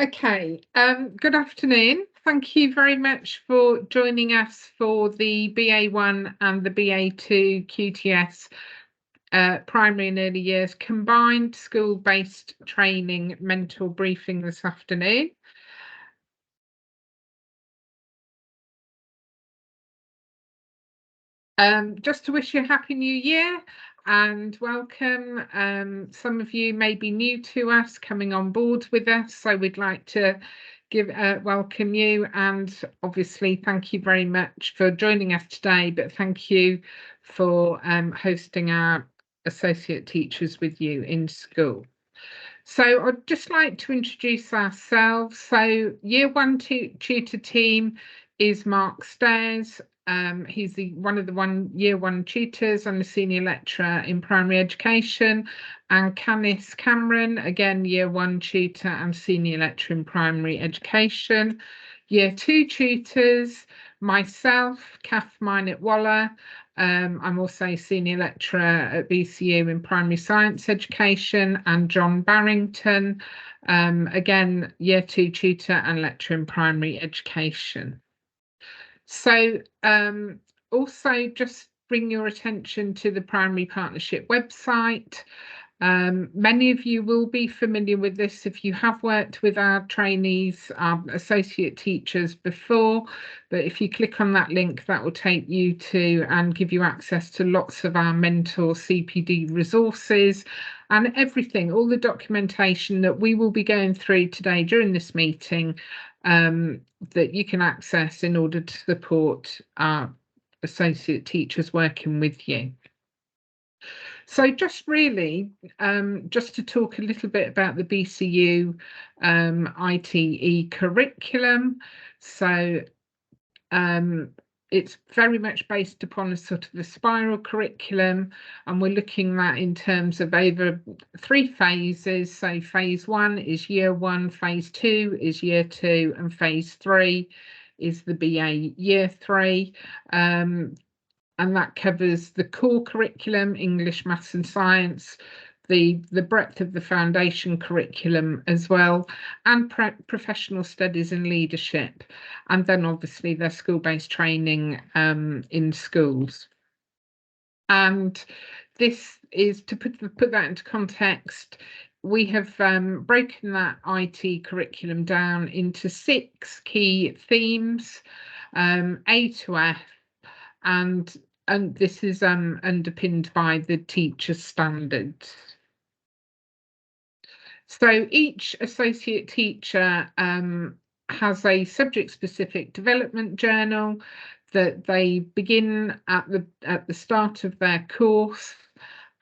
Okay, good afternoon. Thank you very much for joining us for the BA1 and the BA2 QTS primary and early years combined school-based training mentor briefing this afternoon. Just to wish you a happy new year and welcome. Some of you may be new to us, coming on board with us, so we'd like to welcome you, and obviously thank you very much for joining us today, but thank you for hosting our associate teachers with you in school. So I'd just like to introduce ourselves. So Year 1 tutor team is Mark Stairs. He's one of the Year 1 tutors and a senior lecturer in primary education, and Canis Cameron, again Year 1 tutor and senior lecturer in primary education. Year 2 tutors, myself, Kath Minott-Waller. I'm also a senior lecturer at BCU in primary science education, and John Barrington, again Year 2 tutor and lecturer in primary education. So also just bring your attention to the Primary Partnership website. Many of you will be familiar with this if you have worked with our trainees, our associate teachers before, but if you click on that link, that will take you to and give you access to lots of our mentor CPD resources and everything, all the documentation that we will be going through today during this meeting, that you can access in order to support our associate teachers working with you. So just really, just to talk a little bit about the BCU ITE curriculum. So it's very much based upon a sort of a spiral curriculum, and we're looking at in terms of over 3 phases. So phase 1 is Year 1, phase 2 is Year 2, and phase 3 is the BA Year 3. And that covers the core curriculum, English, Maths and Science, the breadth of the foundation curriculum as well, and professional studies and leadership, and then obviously their school-based training in schools. And this is to put that into context. We have broken that IT curriculum down into 6 key themes, A to F, and this is underpinned by the teacher standards. So each associate teacher has a subject-specific development journal that they begin at the start of their course,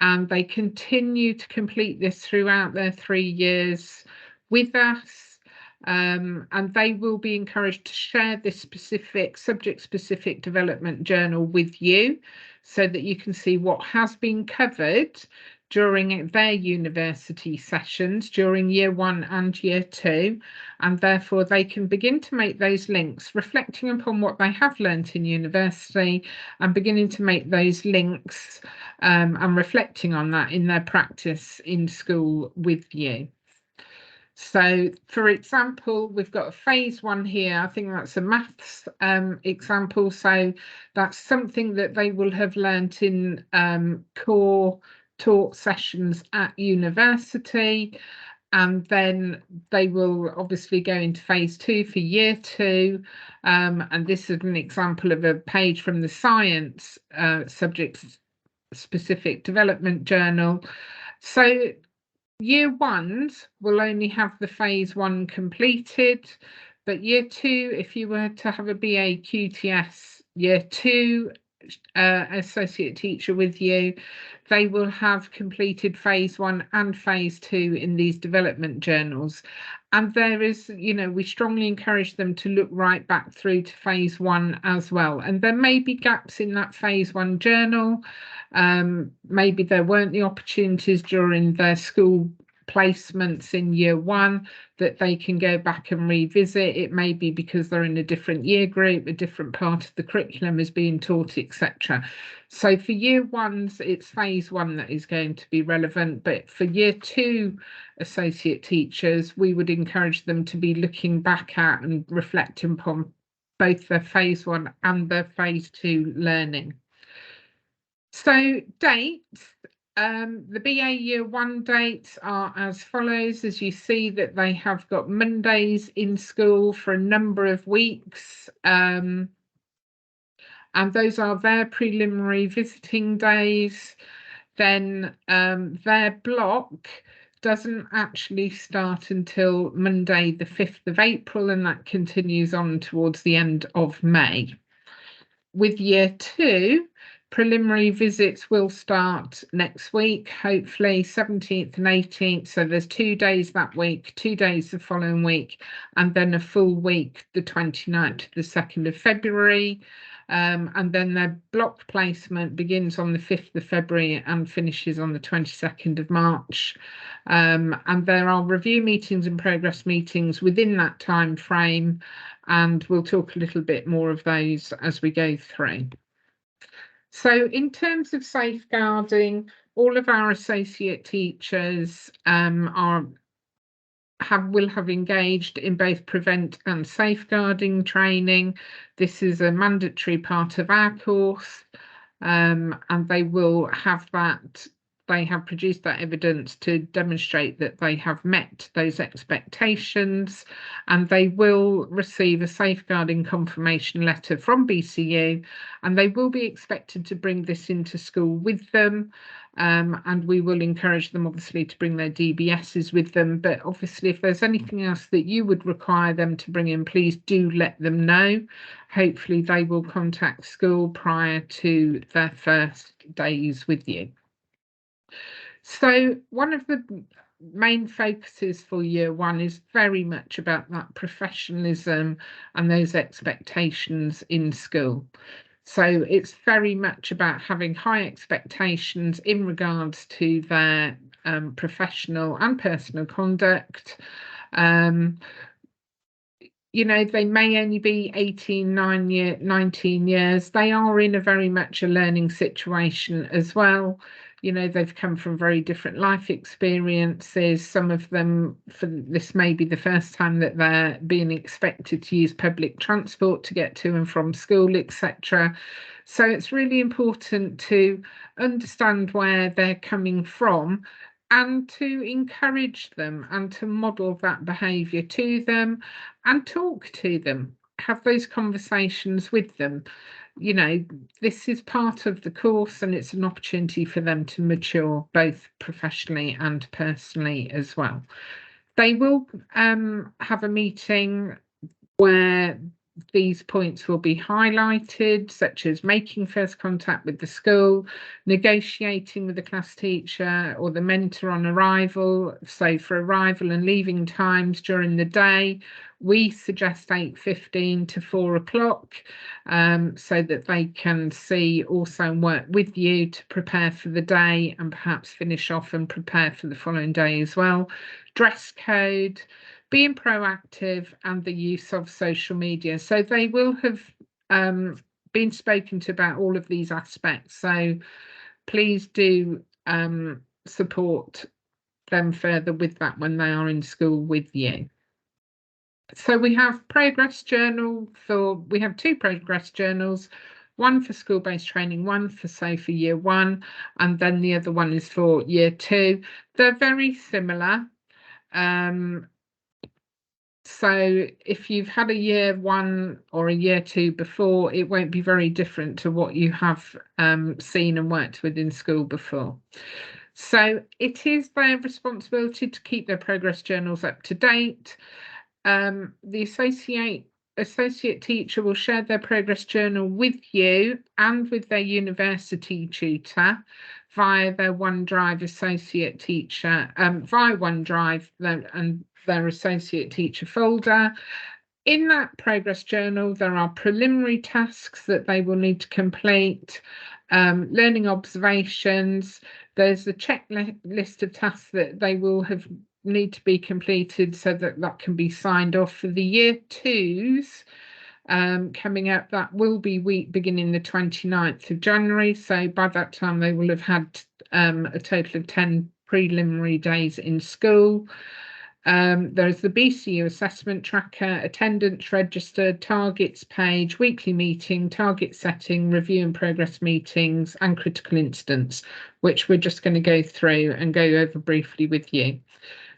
and they continue to complete this throughout their 3 years with us. And they will be encouraged to share this specific subject-specific development journal with you so that you can see what has been covered during their university sessions during Year 1 and Year 2, and therefore they can begin to make those links, reflecting upon what they have learnt in university and beginning to make those links and reflecting on that in their practice in school with you. So, for example, we've got a phase 1 here. I think that's a maths example. So that's something that they will have learnt in core taught sessions at university. And then they will obviously go into phase 2 for Year 2. And this is an example of a page from the science subject-specific development journal. So Year 1s will only have the phase 1 completed, but Year 2, if you were to have a BA QTS Year 2 associate teacher with you, they will have completed phase 1 and phase 2 in these development journals. And there is, we strongly encourage them to look right back through to phase 1 as well. And there may be gaps in that phase 1 journal. Maybe there weren't the opportunities during their school placements in year one that they can go back and revisit. It may be because they're in a different year group, a different part of the curriculum is being taught, etc. So for year ones, it's phase one that is going to be relevant, but for year two associate teachers, we would encourage them to be looking back at and reflecting upon both their phase one and their phase two learning. So dates, the BA year one dates are as follows. As you see that they have got Mondays in school for a number of weeks, and those are their preliminary visiting days. Then their block doesn't actually start until Monday the 5th of April, and that continues on towards the end of May. With year two, preliminary visits will start next week, hopefully 17th and 18th. So there's 2 days that week, 2 days the following week, and then a full week, the 29th to the 2nd of February. And then their block placement begins on the 5th of February and finishes on the 22nd of March. And there are review meetings and progress meetings within that time frame, and we'll talk a little bit more of those as we go through. So in terms of safeguarding, all of our associate teachers will have engaged in both prevent and safeguarding training. This is a mandatory part of our course, and they will have that. They have produced that evidence to demonstrate that they have met those expectations, and they will receive a safeguarding confirmation letter from BCU, and they will be expected to bring this into school with them. And we will encourage them obviously to bring their DBSs with them, but obviously if there's anything else that you would require them to bring in, please do let them know. Hopefully they will contact school prior to their first days with you. So one of the main focuses for year one is very much about that professionalism and those expectations in school. So it's very much about having high expectations in regards to their professional and personal conduct. You know, they may only be 19 years. They are in a very much a learning situation as well. You know, they've come from very different life experiences. Some of them, this may be the first time that they're being expected to use public transport to get to and from school, etc. So it's really important to understand where they're coming from and to encourage them and to model that behaviour to them and talk to them, have those conversations with them. You know, this is part of the course and it's an opportunity for them to mature both professionally and personally as well. They will have a meeting where these points will be highlighted, such as making first contact with the school, negotiating with the class teacher or the mentor on arrival. So for arrival and leaving times during the day, we suggest 8:15 to 4 o'clock, so that they can see also and work with you to prepare for the day and perhaps finish off and prepare for the following day as well. Dress code, being proactive, and the use of social media. So they will have been spoken to about all of these aspects. So please do support them further with that when they are in school with you. So we have progress journal we have 2 progress journals, one for school-based training, one for for year one, and then the other one is for year two. They're very similar. So if you've had a year one or a year two before, it won't be very different to what you have seen and worked with in school before. So it is their responsibility to keep their progress journals up to date. The associate teacher will share their progress journal with you and with their university tutor via their OneDrive associate teacher, via OneDrive and their associate teacher folder. In that progress journal, there are preliminary tasks that they will need to complete, learning observations. there's a checklist of tasks that they will need to be completed so that that can be signed off for the year 2s. Coming up, that will be week beginning the 29th of January. So by that time, they will have had a total of 10 preliminary days in school. There's the BCU assessment tracker, attendance register, targets page, weekly meeting, target setting, review and progress meetings, and critical incidents, which we're just going to go through and go over briefly with you.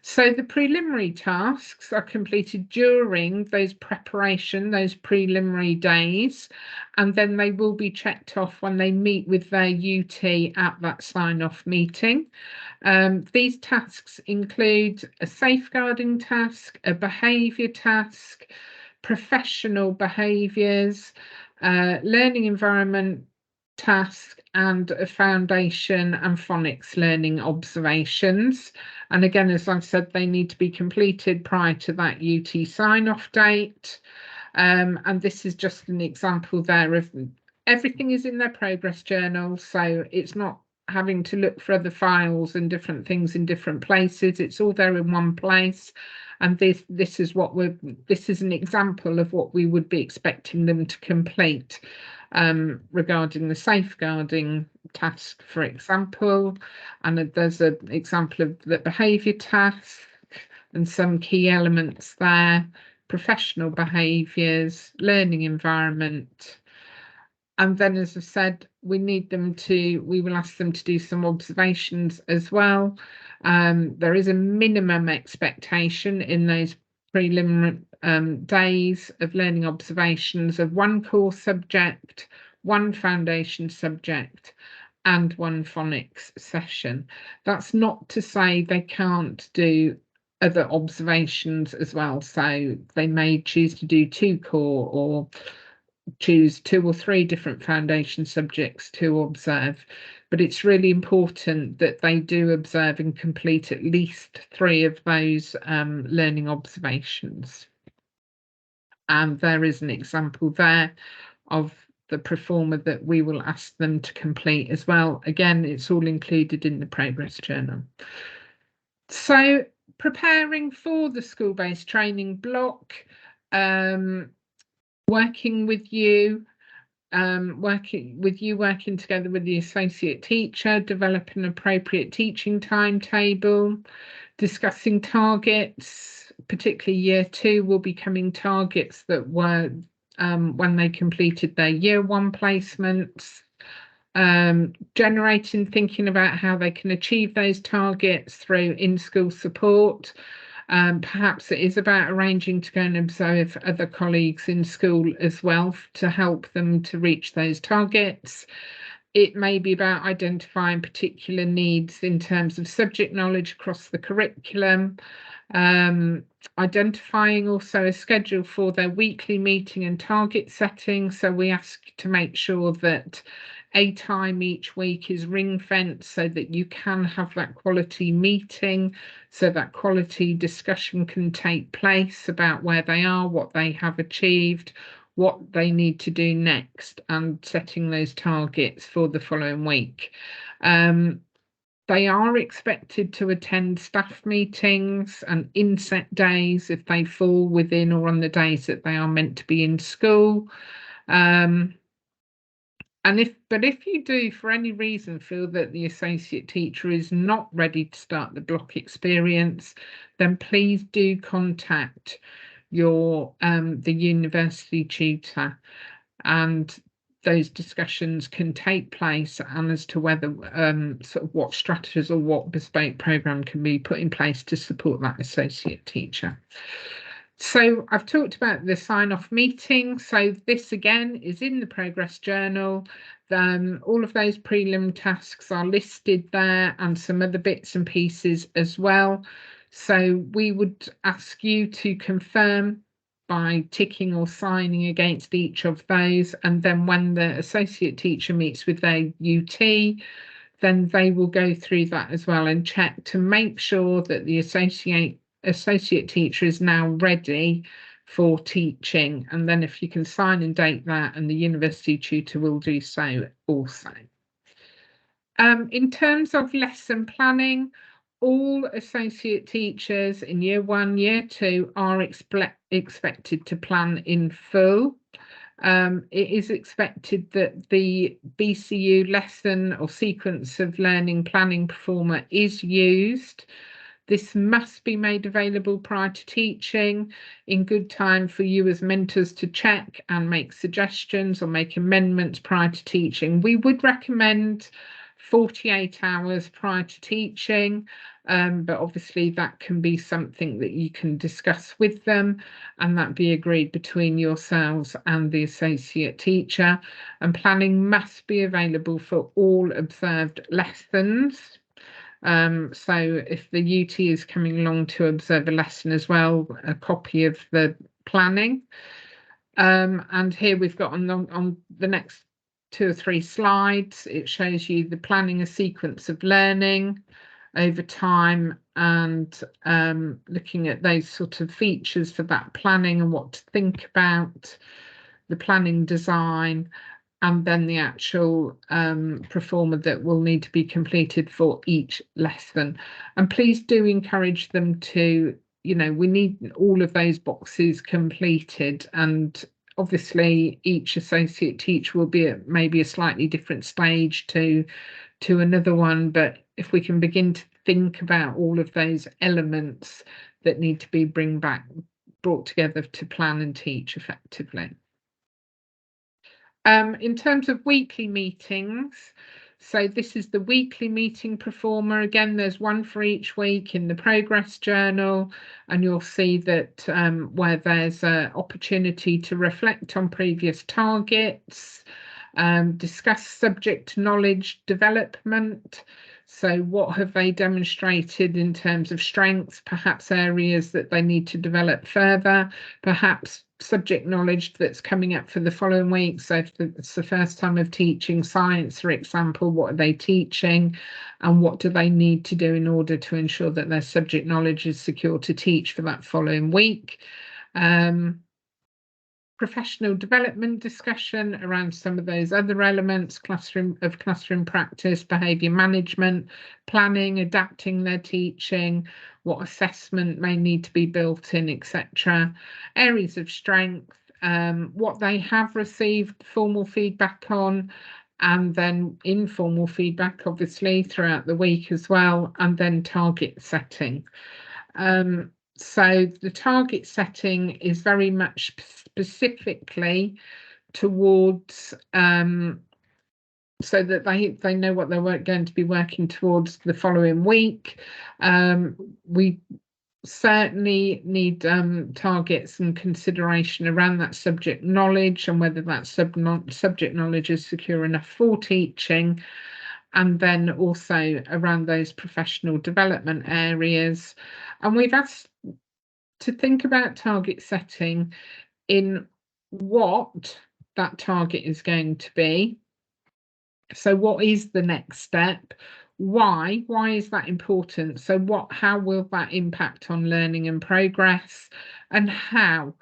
So the preliminary tasks are completed during those preliminary days, and then they will be checked off when they meet with their UT at that sign-off meeting. These tasks include a safeguarding task, a behaviour task, professional behaviours, learning environment task, and a foundation and phonics learning observations. And again, as I've said, they need to be completed prior to that UT sign-off date. And this is just an example there of everything is in their progress journal, so it's not having to look for other files and different things in different places. It's all there in one place. And this is an example of what we would be expecting them to complete regarding the safeguarding task, for example. And there's an example of the behaviour task and some key elements there: professional behaviours, learning environment. And then, as I said, we will ask them to do some observations as well. There is a minimum expectation in those preliminary days of learning observations of one core subject, one foundation subject, and one phonics session. That's not to say they can't do other observations as well. So they may choose to do 2 core or choose 2 or 3 different foundation subjects to observe, but it's really important that they do observe and complete at least 3 of those learning observations. And there is an example there of the performer that we will ask them to complete as well. Again, it's all included in the progress journal. So preparing for the school-based training block, working together with the associate teacher, develop an appropriate teaching timetable, discussing targets, particularly year 2 will be coming targets that were when they completed their year 1 placements, generating thinking about how they can achieve those targets through in-school support. Perhaps it is about arranging to go and observe other colleagues in school as well to help them to reach those targets. It may be about identifying particular needs in terms of subject knowledge across the curriculum, identifying also a schedule for their weekly meeting and target setting. So we ask to make sure that a time each week is ring-fenced so that you can have that quality meeting, so that quality discussion can take place about where they are, what they have achieved, what they need to do next, and setting those targets for the following week. They are expected to attend staff meetings and inset days if they fall within or on the days that they are meant to be in school. But if you do, for any reason, feel that the associate teacher is not ready to start the block experience, then please do contact the university tutor, and those discussions can take place and as to whether sort of what strategies or what bespoke programme can be put in place to support that associate teacher. So I've talked about the sign-off meeting. So this again is in the progress journal. All of those prelim tasks are listed there and some other bits and pieces as well. So we would ask you to confirm by ticking or signing against each of those. And then when the associate teacher meets with their UT, then they will go through that as well and check to make sure that the associate teacher is now ready for teaching. And then if you can sign and date that, and the university tutor will do so also. In terms of lesson planning, all associate teachers in year 1, year 2 are expected to plan in full. It is expected that the BCU lesson or sequence of learning planning performer is used. This must be made available prior to teaching in good time for you as mentors to check and make suggestions or make amendments prior to teaching. We would recommend 48 hours prior to teaching, but obviously that can be something that you can discuss with them and that be agreed between yourselves and the associate teacher. And planning must be available for all observed lessons. So if the UT is coming along to observe a lesson as well, a copy of the planning. And here we've got on the next 2 or 3 slides, it shows you the planning a sequence of learning over time and looking at those sort of features for that planning and what to think about, the planning design, and then the actual performer that will need to be completed for each lesson. And please do encourage them to, we need all of those boxes completed, and obviously each associate teacher will be at maybe a slightly different stage to another one, but if we can begin to think about all of those elements that need to be brought together to plan and teach effectively. In terms of weekly meetings, so this is the weekly meeting performer. Again, there's one for each week in the progress journal, and you'll see that where there's an opportunity to reflect on previous targets, discuss subject knowledge development. So what have they demonstrated in terms of strengths, perhaps areas that they need to develop further, perhaps subject knowledge that's coming up for the following week. So if it's the first time of teaching science, for example, what are they teaching and what do they need to do in order to ensure that their subject knowledge is secure to teach for that following week. Professional development discussion around some of those other elements, classroom practice, behaviour management, planning, adapting their teaching, what assessment may need to be built in, etc. Areas of strength, what they have received formal feedback on, and then informal feedback, obviously, throughout the week as well, and then target setting. So the target setting is very much specifically towards so that they know what they're going to be working towards the following week. We certainly need targets and consideration around that subject knowledge and whether that subject knowledge is secure enough for teaching, and then also around those professional development areas. And we've asked to think about target setting in what that target is going to be. So what is the next step? Why is that important? So how will that impact on learning and progress, and how?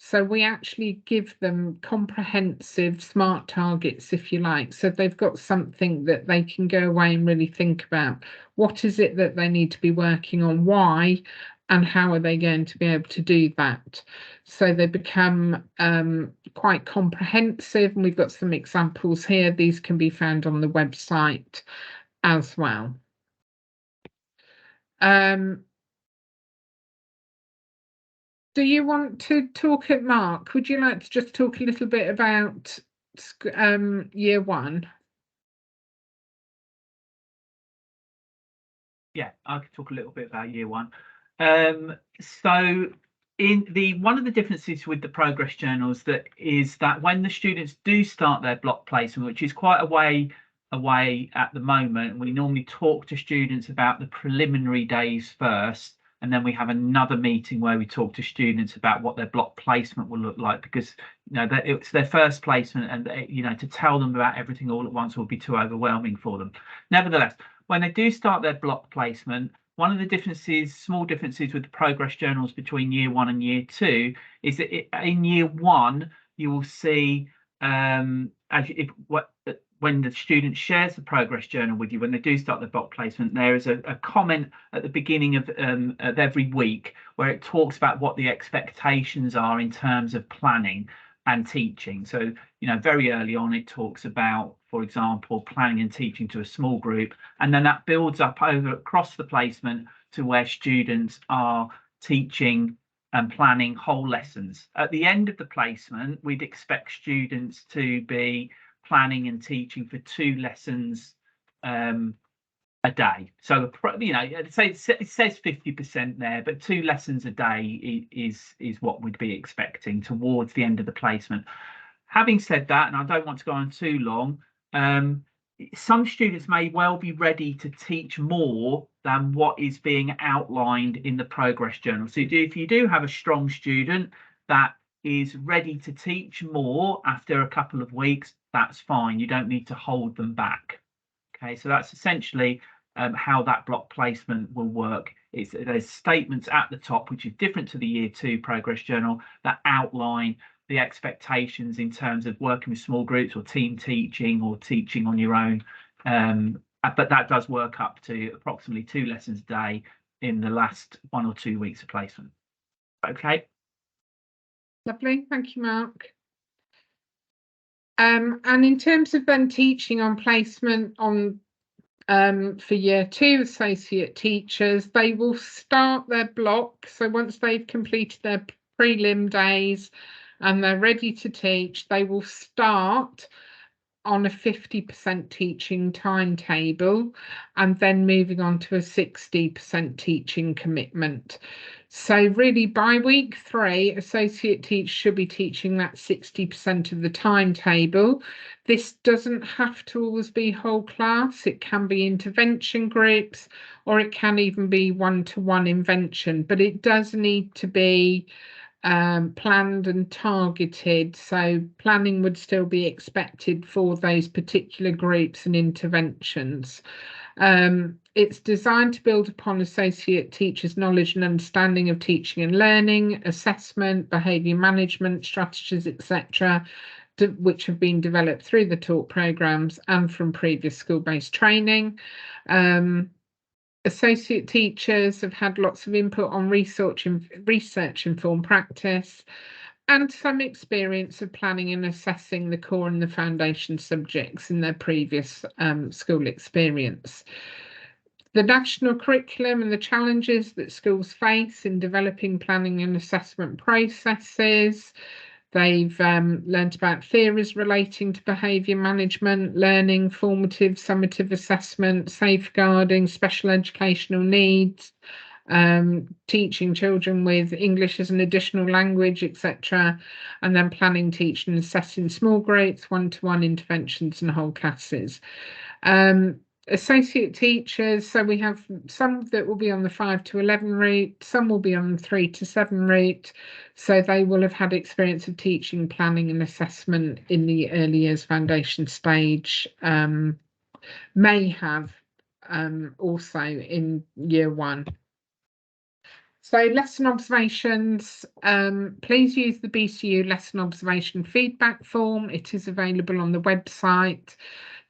So we actually give them comprehensive SMART targets, if you like, so they've got something that they can go away and really think about. What is it that they need to be working on? Why? And how are they going to be able to do that? So they become quite comprehensive, and we've got some examples here. These can be found on the website as well. Do you want to talk at Mark? Would you like to just talk a little bit about year 1? Yeah, I could talk a little bit about year 1. So one of the differences with the progress journals is that when the students do start their block placement, which is quite a way away at the moment, we normally talk to students about the preliminary days first, and then we have another meeting where we talk to students about what their block placement will look like, because it's their first placement, and to tell them about everything all at once will be too overwhelming for them. Nevertheless, when they do start their block placement, one of the small differences with the progress journals between year 1 and year 2 is that in year 1 you will see when the student shares the progress journal with you, when they do start their block placement, there is a comment at the beginning of every week where it talks about what the expectations are in terms of planning and teaching. So, very early on, it talks about, for example, planning and teaching to a small group, and then that builds up across the placement to where students are teaching and planning whole lessons. At the end of the placement, we'd expect students to be planning and teaching for 2 lessons a day. So, it says 50% there, but 2 lessons a day is what we'd be expecting towards the end of the placement. Having said that, and I don't want to go on too long, some students may well be ready to teach more than what is being outlined in the progress journal. So if you do have a strong student that is ready to teach more after a couple of weeks, that's fine. You don't need to hold them back. Okay, so that's essentially how that block placement will work. There's statements at the top, which is different to the Year 2 progress journal, that outline the expectations in terms of working with small groups or team teaching or teaching on your own. But that does work up to approximately 2 lessons a day in the last 1 or 2 weeks of placement. Okay. Lovely, thank you, Mark. And in terms of then teaching on placement on for Year 2 associate teachers, they will start their block. So once they've completed their prelim days and they're ready to teach, they will start on a 50% teaching timetable and then moving on to a 60% teaching commitment. So really by week 3, associate teachers should be teaching that 60% of the timetable. This doesn't have to always be whole class. It can be intervention groups, or it can even be one-to-one intervention, but it does need to be planned and targeted. So planning would still be expected for those particular groups and interventions. It's designed to build upon associate teachers' knowledge and understanding of teaching and learning, assessment, behaviour management strategies, etc., which have been developed through the talk programmes and from previous school-based training. Associate teachers have had lots of input on research-informed practice and some experience of planning and assessing the core and the foundation subjects in their previous school experience. The national curriculum and the challenges that schools face in developing planning and assessment processes. They've learned about theories relating to behaviour management, learning, formative, summative assessment, safeguarding, special educational needs, teaching children with English as an additional language, etc., and then planning, teaching and assessing small groups, one-to-one interventions and whole classes. Associate teachers, so we have some that will be on the 5 to 11 route, some will be on the 3 to 7 route, so they will have had experience of teaching, planning and assessment in the early years foundation stage, may have also in Year 1. So lesson observations, please use the BCU lesson observation feedback form. It is available on the website.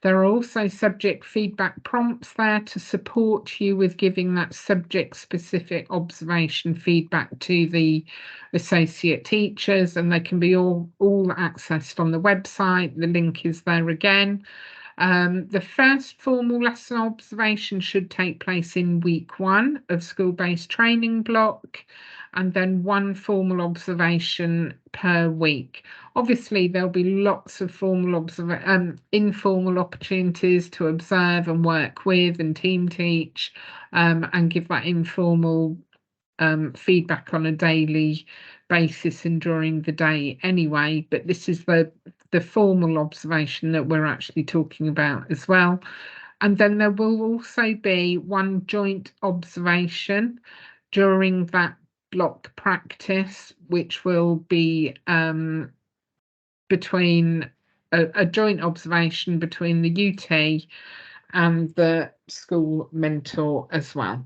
There are also subject feedback prompts there to support you with giving that subject-specific observation feedback to the associate teachers, and they can be all accessed on the website. The link is there again. The first formal lesson observation should take place in week 1 of school-based training block, and then 1 formal observation per week. Obviously, there'll be lots of informal opportunities to observe and work with and team teach, and give that informal feedback on a daily basis and during the day anyway. But this is the formal observation that we're actually talking about as well. And then there will also be 1 joint observation during that block practice, which will be between a joint observation between the UT and the school mentor as well.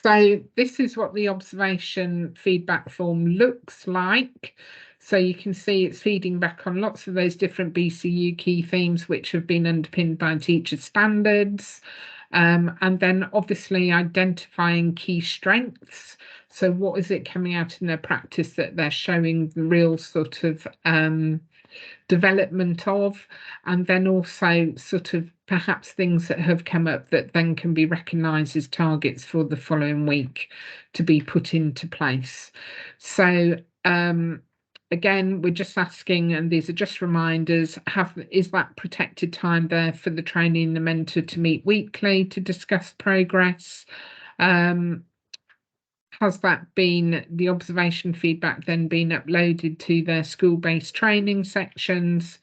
So this is what the observation feedback form looks like. So you can see it's feeding back on lots of those different BCU key themes, which have been underpinned by teacher standards. And then obviously identifying key strengths. So what is it coming out in their practice that they're showing the real sort of development of, and then also sort of perhaps things that have come up that then can be recognised as targets for the following week to be put into place. So again, we're just asking, and these are just reminders, is that protected time there for the trainee and the mentor to meet weekly to discuss progress? Has that been the observation feedback then been uploaded to their school-based training sections?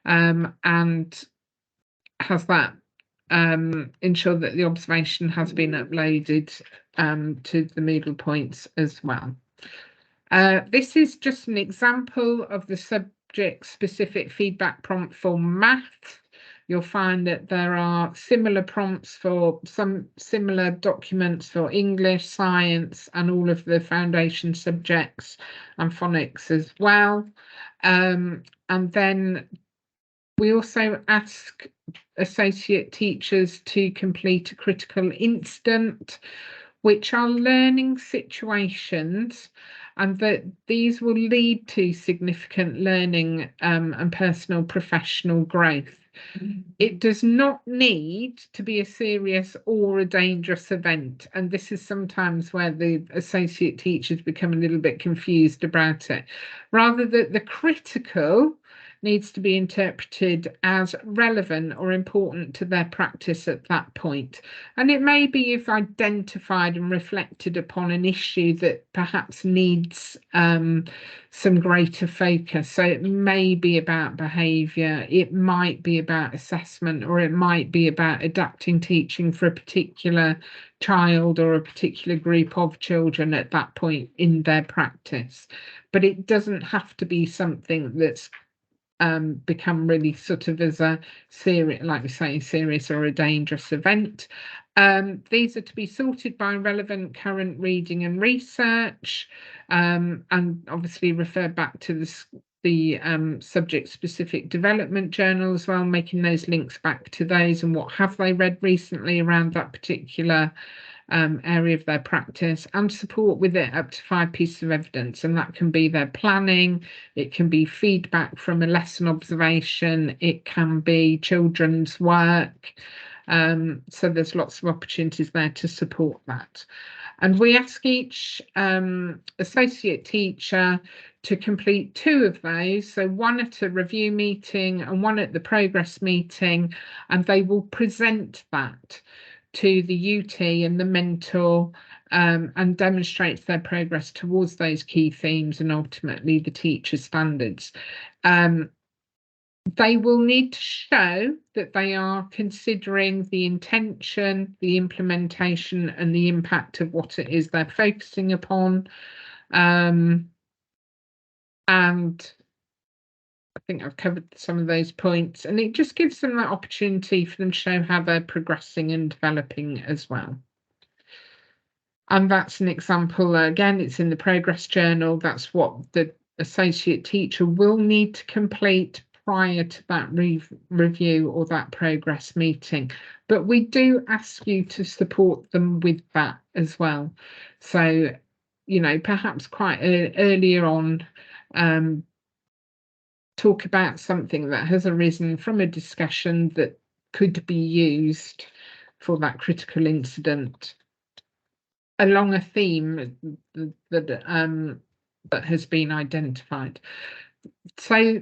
And has that ensured that the observation has been uploaded to the Moodle points as well? This is just an example of the subject-specific feedback prompt for maths. You'll find that there are similar prompts for some similar documents for English, science, and all of the foundation subjects and phonics as well. And then we also ask associate teachers to complete a critical incident, which are learning situations, and that these will lead to significant learning and personal professional growth. It does not need to be a serious or a dangerous event, and this is sometimes where the associate teachers become a little bit confused about it. Rather, that the critical needs to be interpreted as relevant or important to their practice at that point. And it may be you've identified and reflected upon an issue that perhaps needs some greater focus. So it may be about behaviour, it might be about assessment, or it might be about adapting teaching for a particular child or a particular group of children at that point in their practice. But it doesn't have to be something that's become really sort of as a serious, like we say, serious or a dangerous event. These are to be sorted by relevant current reading and research, and obviously refer back to the subject-specific development journal as well, making those links back to those and what have they read recently around that particular area of their practice, and support with it up to 5 pieces of evidence, and that can be their planning, it can be feedback from a lesson observation, it can be children's work, so there's lots of opportunities there to support that. And we ask each associate teacher to complete 2 of those, so 1 at a review meeting and 1 at the progress meeting, and they will present that to the UT and the mentor, and demonstrates their progress towards those key themes and ultimately the teacher standards. They will need to show that they are considering the intention, the implementation, and the impact of what it is they're focusing upon. And I think I've covered some of those points, and it just gives them that opportunity for them to show how they're progressing and developing as well. And that's an example, again, it's in the progress journal. That's what the associate teacher will need to complete prior to that review or that progress meeting. But we do ask you to support them with that as well. So, you know, perhaps quite earlier on, talk about something that has arisen from a discussion that could be used for that critical incident along a theme that has been identified. So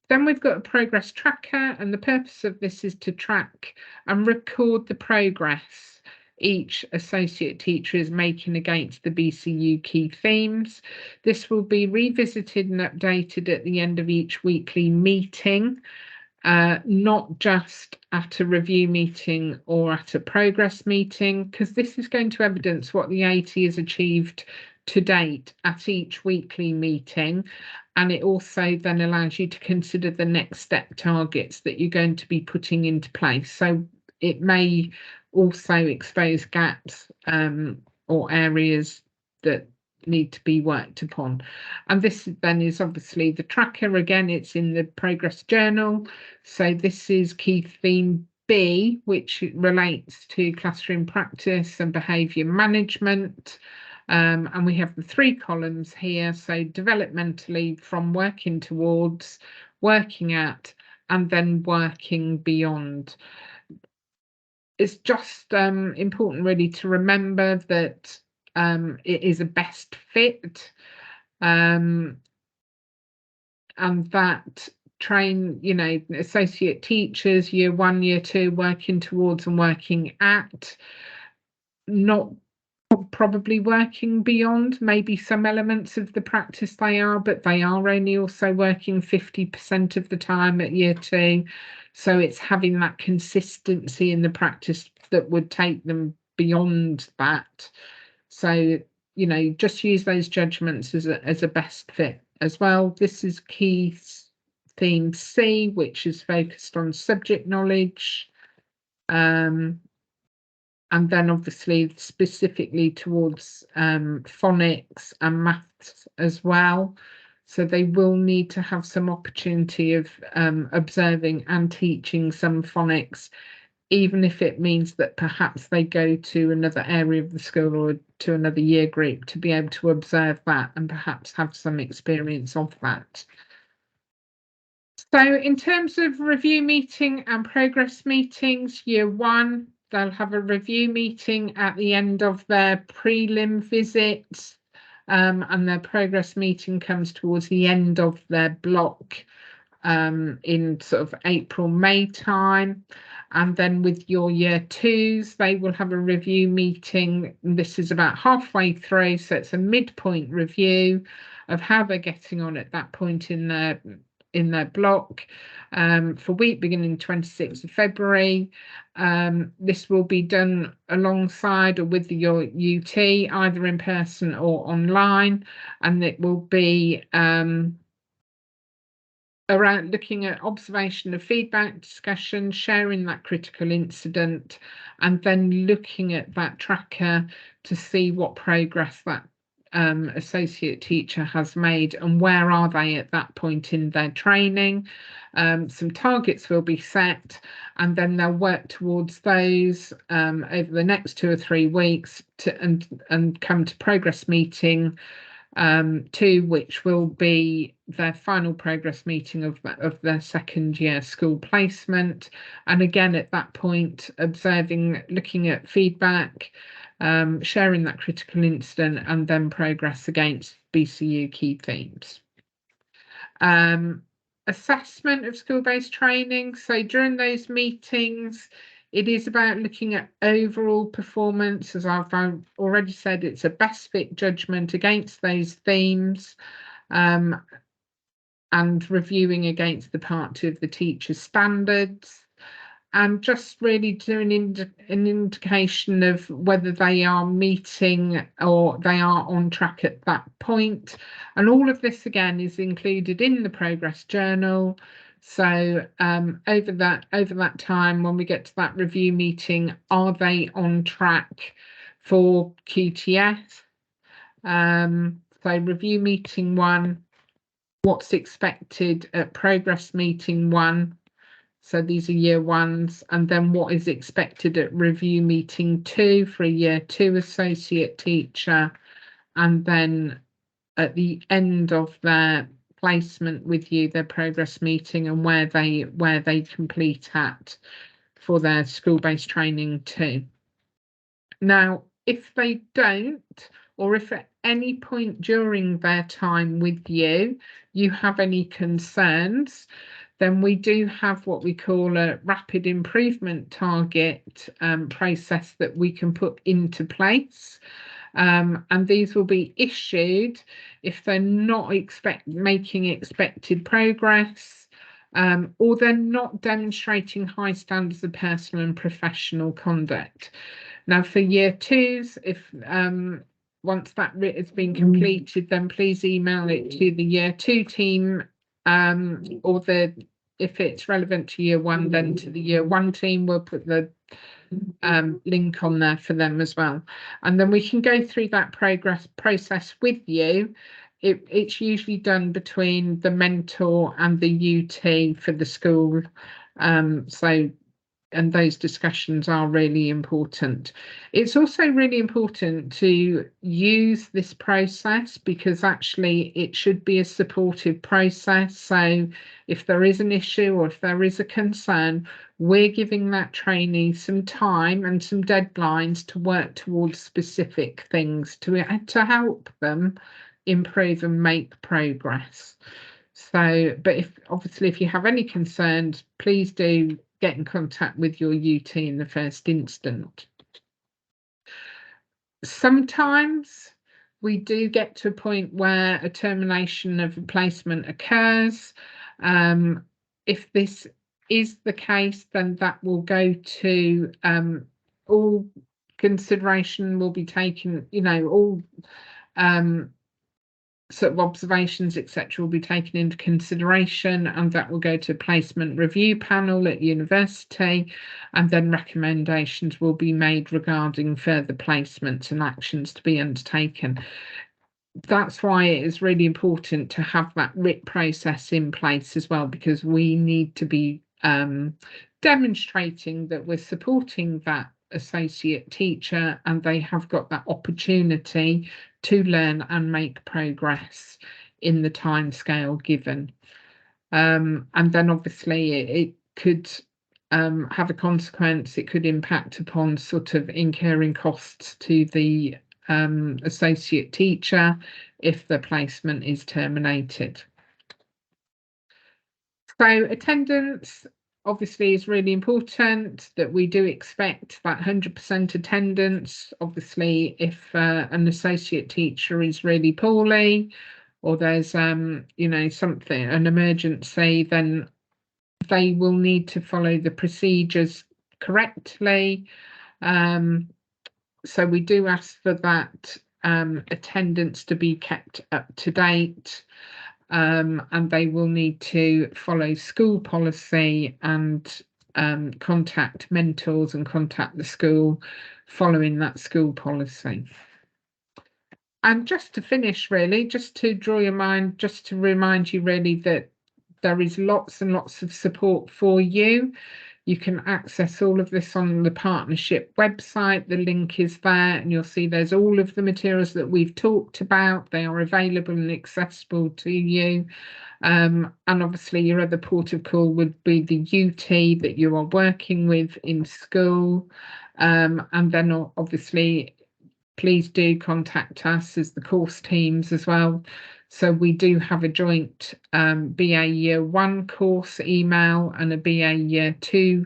then we've got a progress tracker, and the purpose of this is to track and record the progress each associate teacher is making against the BCU key themes. This will be revisited and updated at the end of each weekly meeting, not just at a review meeting or at a progress meeting, because this is going to evidence what the AT has achieved to date at each weekly meeting. And it also then allows you to consider the next step targets that you're going to be putting into place. So it may also expose gaps or areas that need to be worked upon. And this then is obviously the tracker. Again, it's in the progress journal. So this is key theme B, which relates to classroom practice and behaviour management. And we have the 3 columns here. So developmentally, from working towards, working at, and then working beyond. It's just important really to remember that it is a best fit, and that associate teachers, year 1, year 2, working towards and working at, not probably working beyond. Maybe some elements of the practice they are, but they are only also working 50% of the time at year 2. So it's having that consistency in the practice that would take them beyond that. So, just use those judgments as a best fit as well. This is key theme C, which is focused on subject knowledge. And then obviously specifically towards phonics and maths as well. So they will need to have some opportunity of observing and teaching some phonics, even if it means that perhaps they go to another area of the school or to another year group to be able to observe that and perhaps have some experience of that. So in terms of review meeting and progress meetings, year 1, they'll have a review meeting at the end of their prelim visits, and their progress meeting comes towards the end of their block in sort of April, May time. And then with your year 2s, they will have a review meeting. This is about halfway through, so it's a midpoint review of how they're getting on at that point in their block, for week beginning 26th of February. This will be done alongside or with your UT, either in person or online, and it will be around looking at observation of feedback, discussion, sharing that critical incident, and then looking at that tracker to see what progress that associate teacher has made and where are they at that point in their training. Some targets will be set, and then they'll work towards those over the next 2 or 3 weeks and come to progress meeting 2, which will be their final progress meeting of their 2nd year school placement. And again, at that point, observing, looking at feedback, sharing that critical incident, and then progress against BCU key themes. Assessment of school-based training. So during those meetings, it is about looking at overall performance. As I've already said, it's a best fit judgment against those themes, and reviewing against the Part 2 of the teacher's standards, and just really doing an indication of whether they are meeting or they are on track at that point. And all of this again is included in the progress journal. So over that time, when we get to that review meeting, are they on track for QTS? So review meeting 1, what's expected at progress meeting 1? So these are year 1s, and then what is expected at review meeting 2 for a year 2 associate teacher, and then at the end of their placement with you, their progress meeting, and where they complete at for their school-based training 2. Now, if they don't, or if at any point during their time with you, you have any concerns, then we do have what we call a rapid improvement target process that we can put into place. And these will be issued if they're not making expected progress, or they're not demonstrating high standards of personal and professional conduct. Now, for year 2s, if once that writ has been completed, then please email it to the year 2 team, or the if it's relevant to year one, then to the year one team. We'll put the link on there for them as well, and then we can go through that process with you. It's usually done between the mentor and the UT for the school, and those discussions are really important. It's also really important to use this process because actually it should be a supportive process. So if there is an issue or if there is a concern, we're giving that trainee some time and some deadlines to work towards specific things to help them improve and make progress. So, but if you have any concerns, please do get in contact with your UT in the first instance. Sometimes we do get to a point where a termination of a placement occurs. If this is the case, then that will go to all consideration will be taken, all sort of observations, etc., will be taken into consideration, and that will go to a placement review panel at university, and then recommendations will be made regarding further placements and actions to be undertaken. That's why it is really important to have that RIT process in place as well, because we need to be demonstrating that we're supporting that associate teacher and they have got that opportunity to learn and make progress in the time scale given. And then obviously it could have a consequence. It could impact upon sort of incurring costs to the associate teacher if the placement is terminated. So attendance obviously is really important, that we do expect that 100% attendance. Obviously, if an associate teacher is really poorly or there's something, an emergency, then they will need to follow the procedures correctly. So we do ask for that attendance to be kept up to date. And they will need to follow school policy and contact mentors and contact the school following that school policy. And just to finish, really, just to draw your mind, just to remind you really that there is lots and lots of support for you. You can access all of this on the partnership website. The link is there, and you'll see there's all of the materials that we've talked about. They are available and accessible to you. And obviously your other port of call would be the UT that you are working with in school. And then obviously, please do contact us as the course teams as well. So we do have a joint BA Year 1 course email and a BA Year 2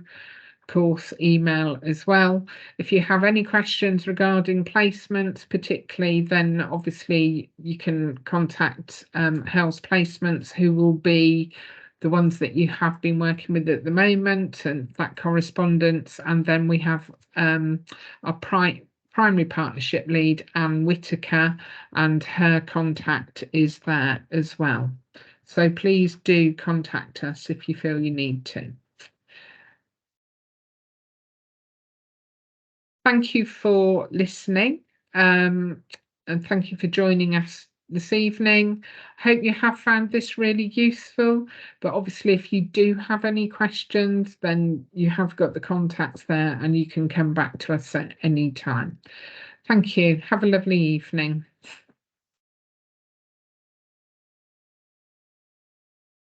course email as well. If you have any questions regarding placements particularly, then obviously you can contact Hales Placements, who will be the ones that you have been working with at the moment, and that correspondence. And then we have our primary partnership lead, Anne Whitaker, and her contact is there as well. So please do contact us if you feel you need to. Thank you for listening, and thank you for joining us this evening. Hope you have found this really useful, but obviously if you do have any questions, then you have got the contacts there and you can come back to us at any time. Thank you. Have a lovely evening.